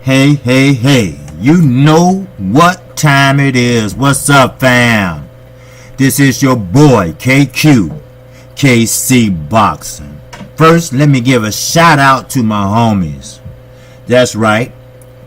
Hey, hey, hey, you know what time it is. What's up, fam? This is your boy, KQ, KC Boxing. First, let me give a shout out to my homies. That's right,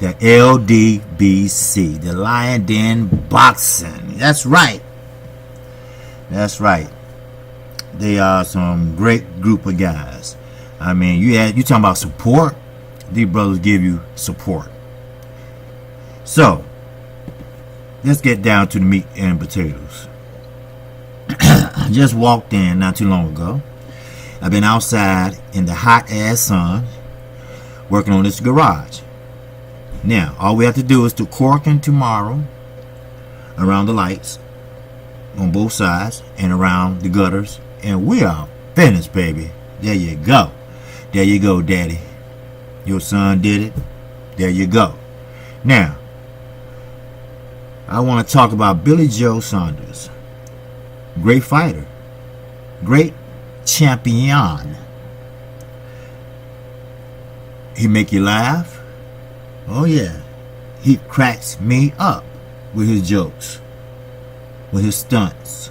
the LDBC, the Lion Den Boxing. That's right. That's right. They are some great group of guys. I mean, you talking about support? These brothers give you support. So, let's get down to the meat and potatoes. I just walked in not too long ago. I've been outside in the hot ass sun working on this garage. Now, all we have to do is to corking tomorrow around the lights on both sides and around the gutters, and we are finished, baby. There you go. There you go, daddy. Your son did it. There you go. Now, I want to talk about Billy Joe Saunders. Great fighter. Great champion. He make you laugh. Oh yeah. He cracks me up with his jokes, with his stunts.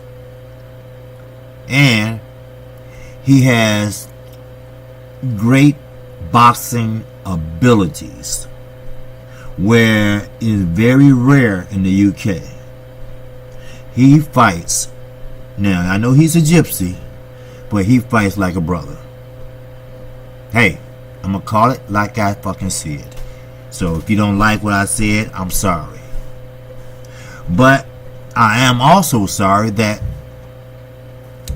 And he has great boxing abilities, where it is very rare in the UK. He fights. Now, I know he's a gypsy, but he fights like a brother. Hey, I'm gonna call it like I fucking see it. So if you don't like what I said, I'm sorry. But I am also sorry that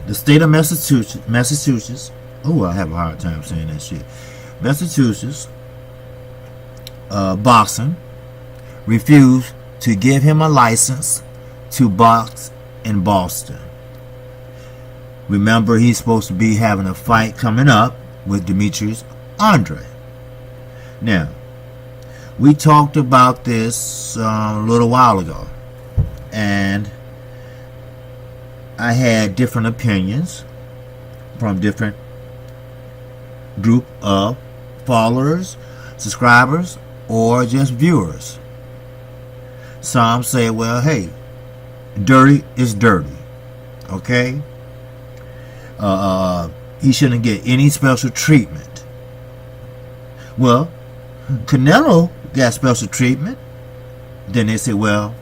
the state of Massachusetts, oh, I have a hard time saying that shit. Massachusetts boxing refused to give him a license to box in Boston. Remember, he's supposed to be having a fight coming up with Demetrius Andre. Now, we talked about this a little while ago, and I had different opinions from different group of followers, subscribers, or just viewers. Some say, well, hey, dirty is dirty. Okay? He shouldn't get any special treatment. Well, Canelo got special treatment. Then they say, well,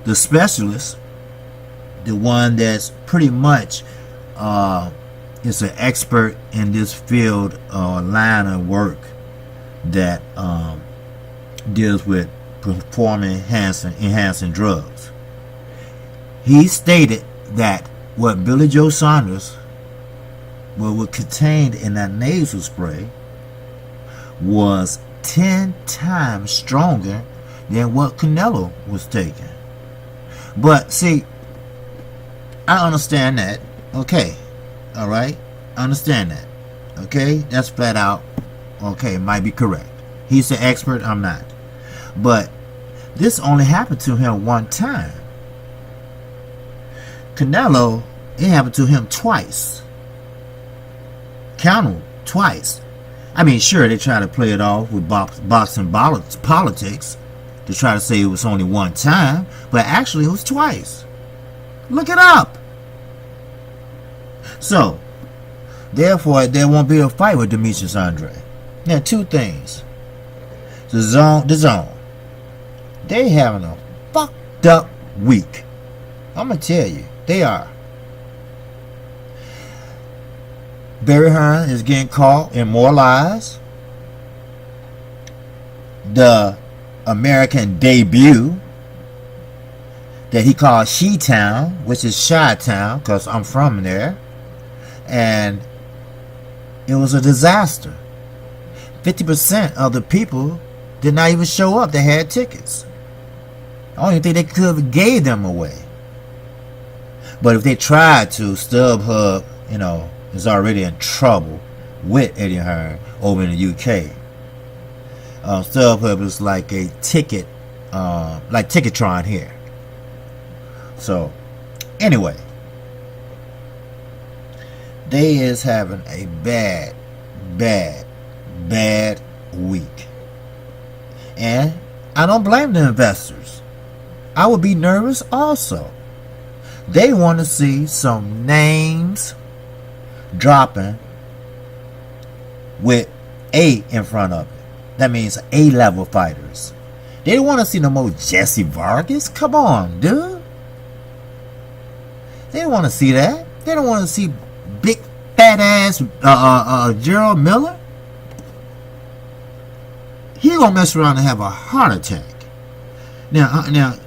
the specialist, the one that's pretty much is an expert in this field or line of work that deals with performance-enhancing drugs. He stated that what Billy Joe Saunders was contained in that nasal spray was 10 times stronger than what Canelo was taking. But see, I understand that. Okay. Alright? I understand that. Okay? That's flat out. Okay, might be correct. He's the expert, I'm not. But this only happened to him one time. Canelo, it happened to him twice. Count them, twice. I mean, sure, they try to play it off with boxing politics to try to say it was only one time, but actually it was twice. Look it up. So, therefore, there won't be a fight with Demetrius Andre. Now, two things. The zone. They having a fucked up week. I'm gonna tell you, they are. Barry Hearn is getting caught in more lies. The American debut that he called She-Town, which is Chi-Town, because I'm from there. And it was a disaster. 50% of the people did not even show up that had tickets. I don't even think they could have gave them away. But if they tried to, StubHub, is already in trouble with Eddie Hearn over in the UK. StubHub is like a ticket, like Ticketron here. So, anyway, they is having a bad week. And I don't blame the investors. I would be nervous also. They want to see some names dropping with A in front of it. That means A-level fighters. They don't want to see no more Jesse Vargas. Come on, dude. They don't want to see that. They don't want to see big fat ass Gerald Miller. He gonna mess around and have a heart attack. Now,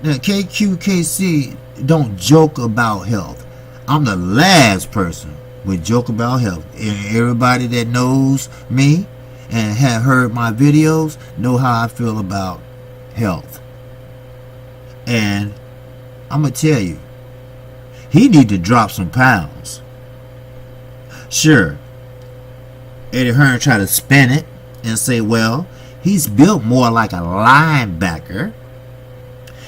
KQKC don't joke about health. I'm the last person would joke about health. Everybody that knows me and have heard my videos know how I feel about health. And I'm gonna tell you, he need to drop some pounds. Sure, Eddie Hearn tried to spin it and say, well, he's built more like a linebacker.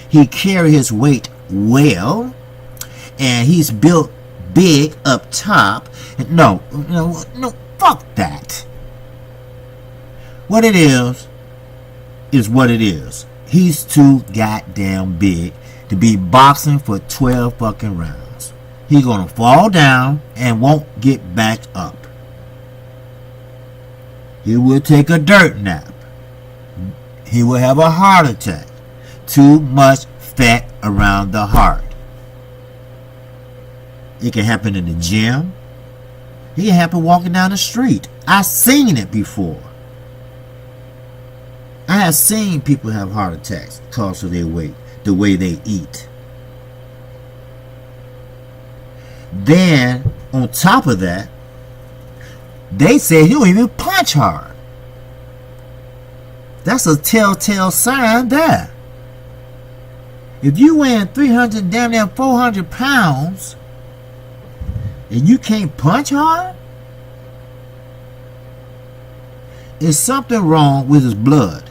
He carry his weight well, and he's built big up top. No, fuck that. What it is what it is. He's too goddamn big to be boxing for 12 fucking rounds. He's gonna fall down and won't get back up. He will take a dirt nap. He will have a heart attack. Too much fat around the heart. It can happen in the gym. It can happen walking down the street. I've seen it before. I have seen people have heart attacks because of their weight, the way they eat. Then, on top of that, they say he don't even punch hard. That's a telltale sign there. If you weigh 300, damn near 400 pounds, and you can't punch hard, there's something wrong with his blood.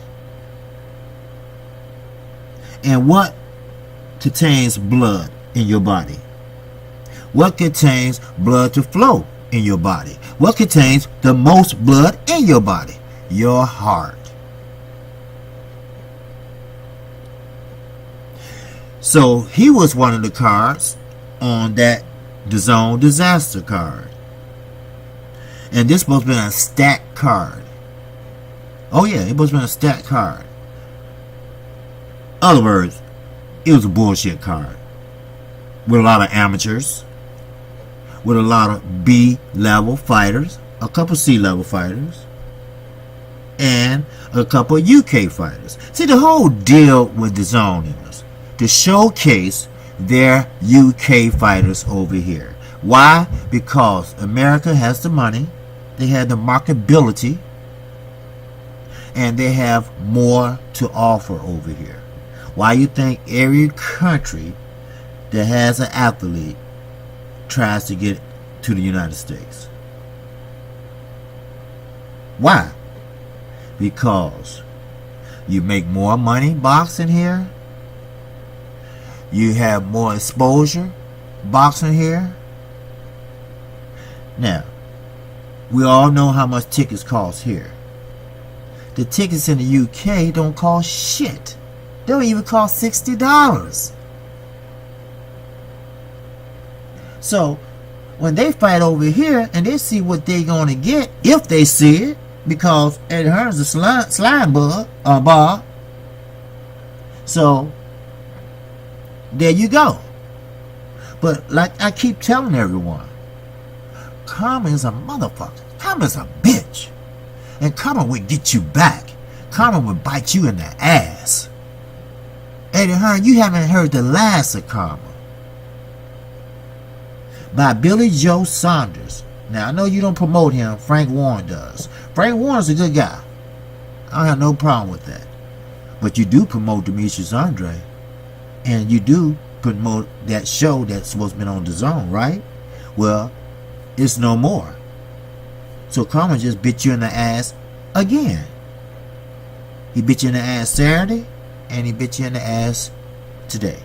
And what contains blood in your body? What contains blood to flow in your body? What contains the most blood in your body? Your heart. So he was one of the cards on that DAZN disaster card. And this must have been a stacked card. Oh yeah, it must have been a stacked card. In other words, it was a bullshit card. With a lot of amateurs. With a lot of B-level fighters. A couple C-level fighters. And a couple of UK fighters. See, the whole deal with DAZN is to showcase their UK fighters over here. Why? Because America has the money. They have the marketability. And they have more to offer over here. Why you think every country that has an athlete tries to get to the United States? Why? Because you make more money boxing here. You have more exposure boxing here. Now, we all know how much tickets cost here. The tickets in the UK don't cost shit. They don't even cost $60. So, when they fight over here and they see what they're going to get, if they see it, because Eddie Hearn's a slime bar. So, there you go. But like I keep telling everyone, karma is a motherfucker. Karma is a bitch. And karma will get you back. Karma will bite you in the ass. Eddie Hearn, you haven't heard the last of Karma. By Billy Joe Saunders. Now, I know you don't promote him. Frank Warren does. Frank Warren's a good guy. I don't have no problem with that. But you do promote Demetrius Andre. And you do promote that show that's supposed to be on the Zone, right? Well, it's no more. So Carmen just bit you in the ass again. He bit you in the ass Saturday, and he bit you in the ass today.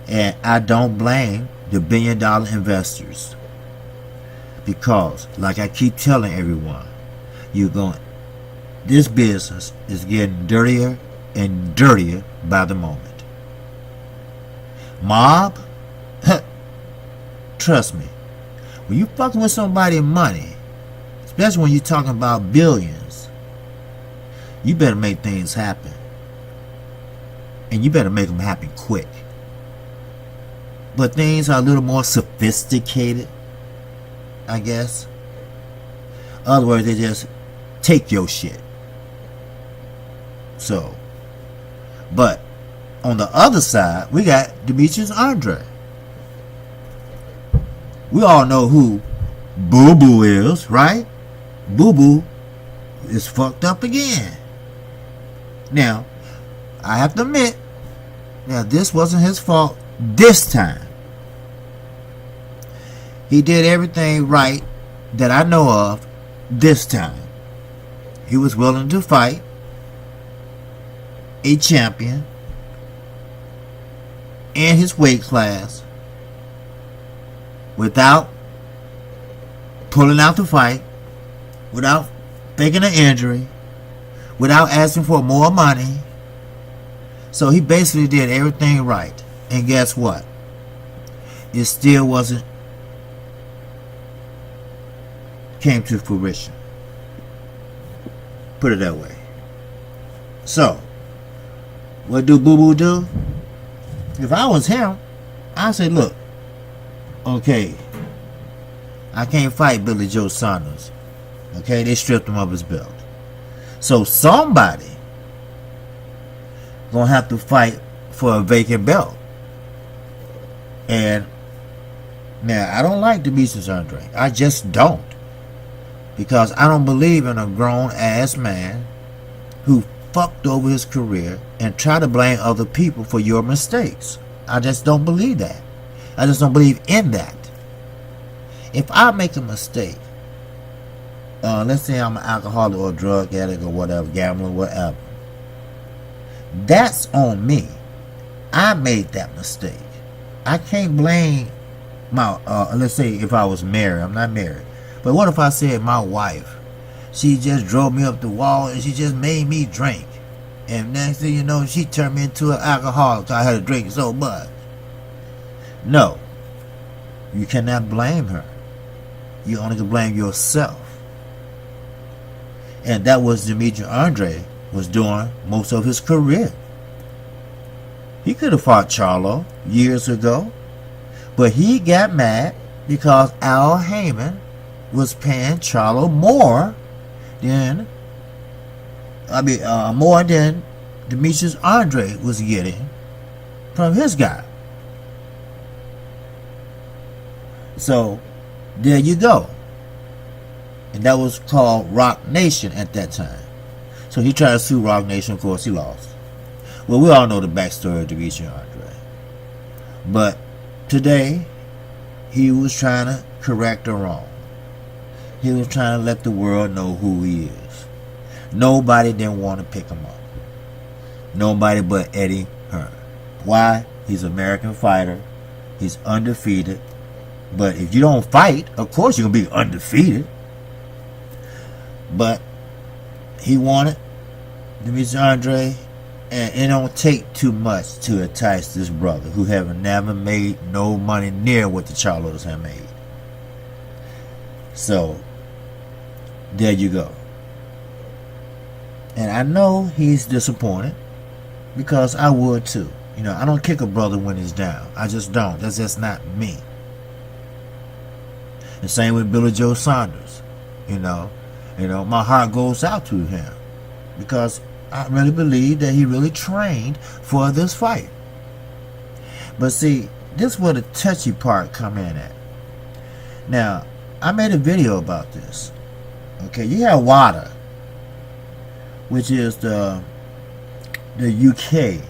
And I don't blame the billion-dollar investors, because, like I keep telling everyone, this business is getting dirtier and dirtier by the moment. Mob, trust me, when you fucking with somebody's money, especially when you're talking about billions, you better make things happen. And you better make them happen quick. But things are a little more sophisticated, I guess. In other words, they just take your shit. So, but on the other side, we got Demetrius Andre. We all know who Boo Boo is, right? Boo Boo is fucked up again. Now, I have to admit, now this wasn't his fault this time. He did everything right that I know of this time. He was willing to fight a champion in his weight class without pulling out the fight, without faking an injury, without asking for more money. So he basically did everything right. And guess what? It still wasn't came to fruition. Put it that way. So, what do Boo Boo do? If I was him, I'd say, look, okay, I can't fight Billy Joe Saunders. Okay, they stripped him of his belt. So somebody gonna have to fight for a vacant belt. And now, I don't like Demetrius Andre. I just don't. Because I don't believe in a grown-ass man who fucked over his career and try to blame other people for your mistakes. I just don't believe that. I just don't believe in that. If I make a mistake, let's say I'm an alcoholic or a drug addict or whatever, gambler, whatever, that's on me. I made that mistake. I can't blame my, let's say if I was married. I'm not married. But what if I said my wife, she just drove me up the wall and she just made me drink. And next thing you know, she turned me into an alcoholic. I had to drink so much. No. You cannot blame her. You only can blame yourself. And that was Demetrius Andre was doing most of his career. He could have fought Charlo years ago. But he got mad because Al Heyman was paying Charlo more than Demetrius Andre was getting from his guy. So there you go. And that was called Rock Nation at that time. So he tried to sue Rock Nation. Of course, he lost. Well, we all know the backstory of Demetrius Andre. But today, he was trying to correct a wrong. He was trying to let the world know who he is. Nobody didn't want to pick him up. Nobody but Eddie Hearn. Why? He's an American fighter. He's undefeated. But if you don't fight, of course you're going to be undefeated. But he wanted Demetrius Andre, and it don't take too much to entice this brother who have never made no money near what the Charlos have made. So there you go. And I know he's disappointed, because I would too. You know, I don't kick a brother when he's down. I just don't. That's just not me. The same with Billy Joe Saunders. You know, my heart goes out to him, because I really believe that he really trained for this fight. But see, this is where the touchy part come in at. Now, I made a video about this. Okay, you have WADA, which is the UK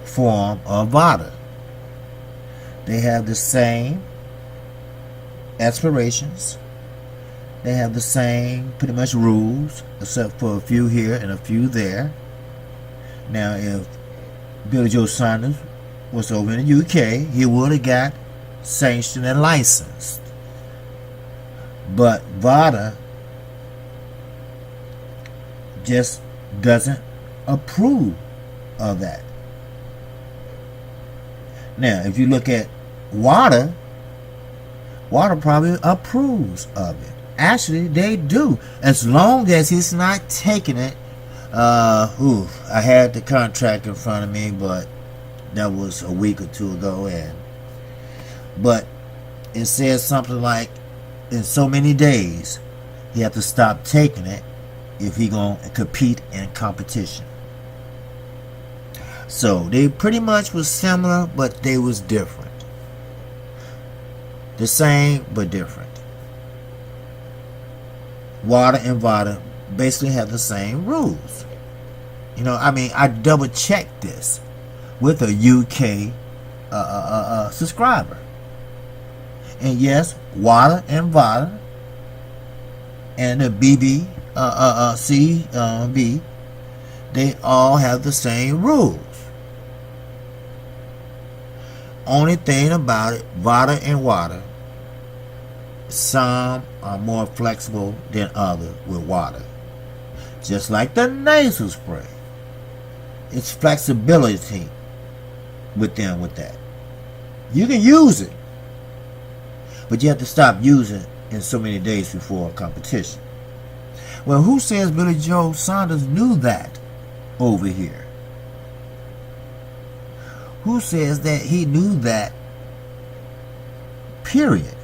form of VADA. They have the same aspirations. They have the same pretty much rules, except for a few here and a few there. Now, if Billy Joe Saunders was over in the UK, he would have got sanctioned and licensed. But VADA just doesn't approve of that. Now, if you look at WADA probably approves of it. Actually, they do, as long as he's not taking it. I had the contract in front of me, but that was a week or two ago, but it says something like, in so many days, he have to stop taking it if he gonna compete in competition. So they pretty much was similar, but they was different. The same, but different. WADA and VADA basically have the same rules. I double checked this with a UK subscriber. And yes, WADA and VADA and the CB, they all have the same rules. Only thing about it, VADA and WADA, some are more flexible than others with WADA. Just like the nasal spray. It's flexibility with them with that. You can use it, but you have to stop using it in so many days before a competition. Well, who says Billy Joe Saunders knew that over here? Who says that he knew that, period?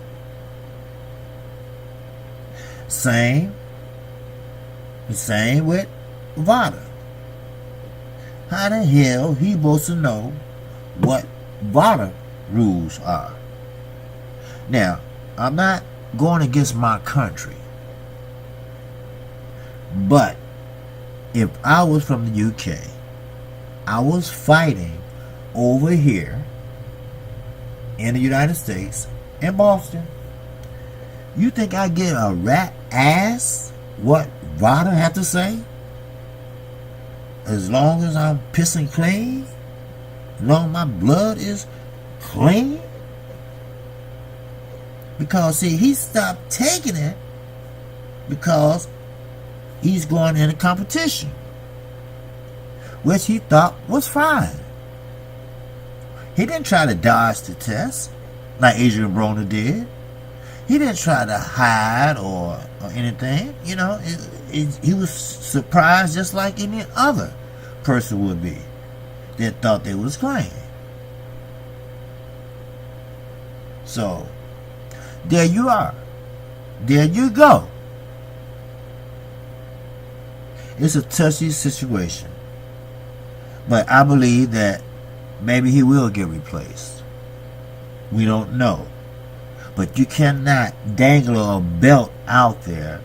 Same with VADA. How the hell he supposed to know what VADA rules are? Now, I'm not going against my country, but if I was from the UK, I was fighting over here in the United States, in Boston, you think I get a rat ass what VADA have to say? As long as I'm pissing clean, as long as my blood is clean? Because, see, he stopped taking it because he's going in a competition, which he thought was fine. He didn't try to dodge the test like Adrian Broner did. He didn't try to hide or anything. He was surprised just like any other person would be that thought they was playing. So, there you are. There you go. It's a touchy situation. But I believe that maybe he will get replaced. We don't know. But you cannot dangle a belt out there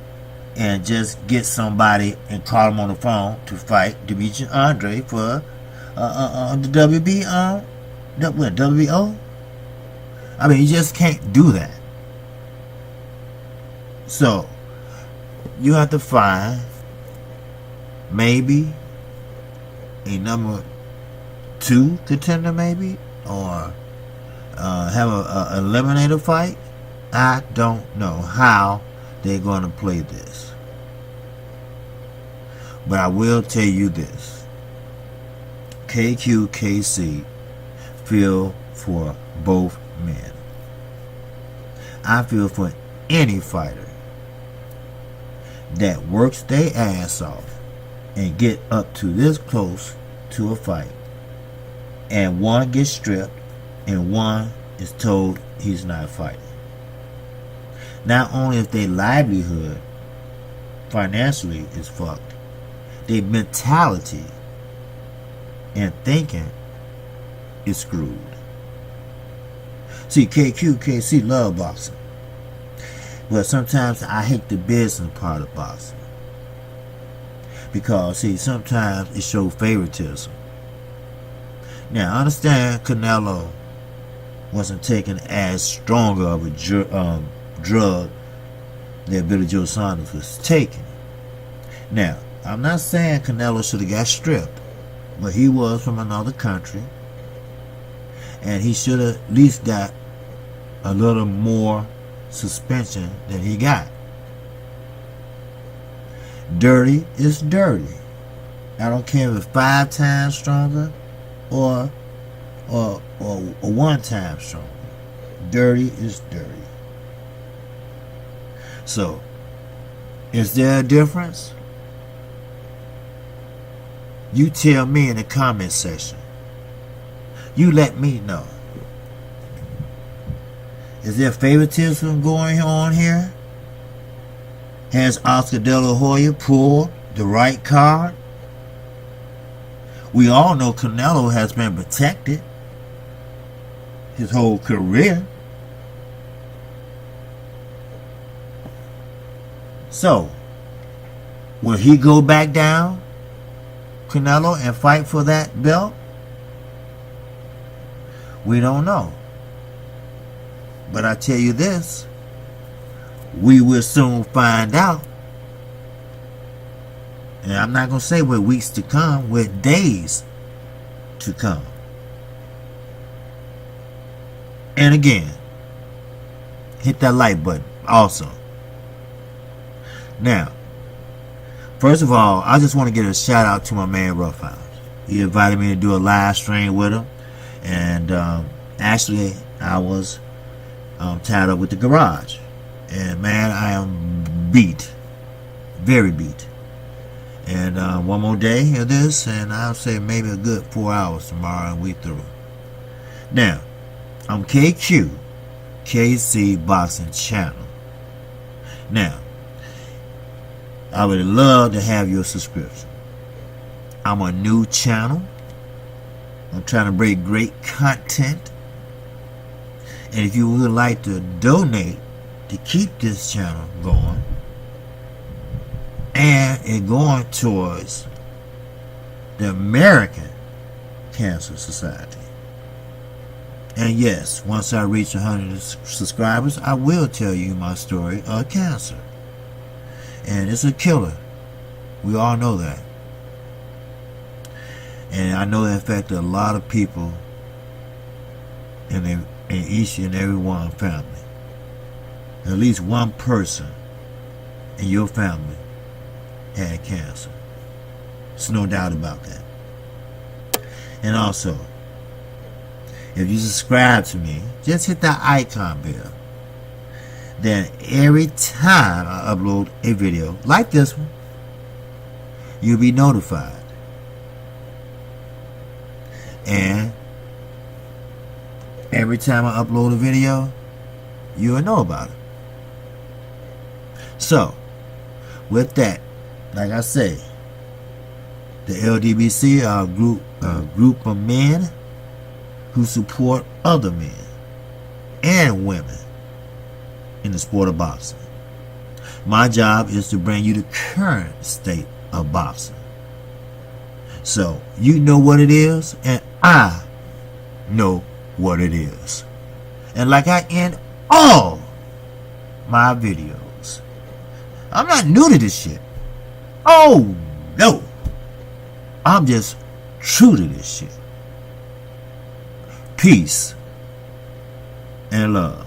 and just get somebody and call them on the phone to fight Demetrius Andre for the WBO. I mean, you just can't do that. So you have to find maybe a number 2 contender, maybe, or have a eliminator fight. I don't know how they're going to play this, but I will tell you this: KC feel for both men. I feel for any fighter that works their ass off and get up to this close to a fight, and one gets stripped and one is told he's not fighting. Not only is their livelihood financially is fucked, their mentality and thinking is screwed. See, KC love boxing. But sometimes I hate the business part of boxing. Because, see, sometimes it shows favoritism. Now, I understand Canelo wasn't taking as stronger of a drug that Billy Joe Saunders was taking. Now, I'm not saying Canelo should have got stripped, but he was from another country, and he should have at least got a little more suspension than he got. Dirty is dirty. I don't care if it's 5 times stronger or 1 time stronger. Dirty is dirty. So, is there a difference? You tell me in the comment section. You let me know. Is there favoritism going on here? Has Oscar De La Hoya pulled the right card? We all know Canelo has been protected his whole career. So, will he go back down, Canelo, and fight for that belt? We don't know. But I tell you this, we will soon find out. And I'm not going to say with weeks to come, with days to come. And again, hit that like button also. Now, first of all, I just want to give a shout out to my man Roughhouse. He invited me to do a live stream with him. And actually, I was tied up with the garage. And man, I am beat. Very beat. And one more day of this, and I'll say maybe a good 4 hours tomorrow, and we through. Now, I'm KQ, KC Boxing Channel. Now, I would love to have your subscription. I'm a new channel. I'm trying to bring great content. And if you would like to donate to keep this channel going, and it going towards the American Cancer Society. And yes, once I reach 100 subscribers, I will tell you my story of cancer. And it's a killer. We all know that. And I know it affected a lot of people in each and every one family. At least one person in your family had cancer. There's no doubt about that. And also, if you subscribe to me, just hit that icon bell. Then every time I upload a video like this one, you'll be notified. And every time I upload a video, you'll know about it. So, with that, like I say, the LDBC are a group of men who support other men and women in the sport of boxing. My job is to bring you the current state of boxing. So, you know what it is, and I know what it is. And like I end all my videos, I'm not new to this shit. Oh, no. I'm just true to this shit. Peace and love.